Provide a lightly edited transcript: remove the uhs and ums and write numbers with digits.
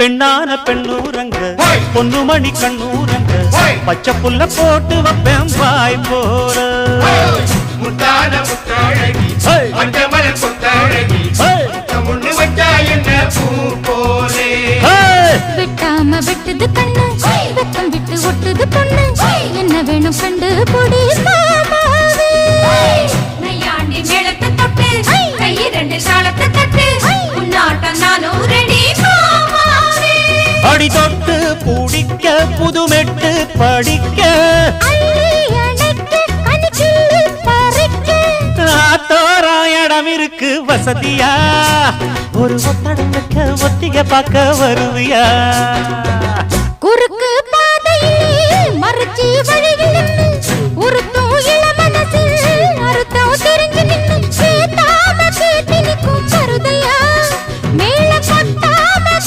பெண்ணான பெண்ணூரங்க பொண்ணு மணி கண்ணூரங்க பச்சை புல்ல போட்டு வைப்பேன் வாய் போற முத்தான முத்தாழகி மஞ்சமல கொத்தாழகி முன்னு வச்சா என்ன பூ போலே விட்டாம விட்டது கண்ணு வெக்கம் விட்டு ஒட்டுது பொண்ணு என்ன வேணும் கண்டு பொடி மாமாவே நையாண்டி மேளத்தை தொட்டு கை ரெண்டு சாலத்தை தட்டு உன்னாட்டம் நானும் ரெடி மாமாவே அடி தொட்டு பூடிக்க புதுமெட்டு படிக்க இடம் இருக்கு வசதியா ஒரு ஒத்தடம் வைக்க ஒத்திக பார்க்க வருவியா குறுக்கு பாதையில் மறுச்சி வழியில்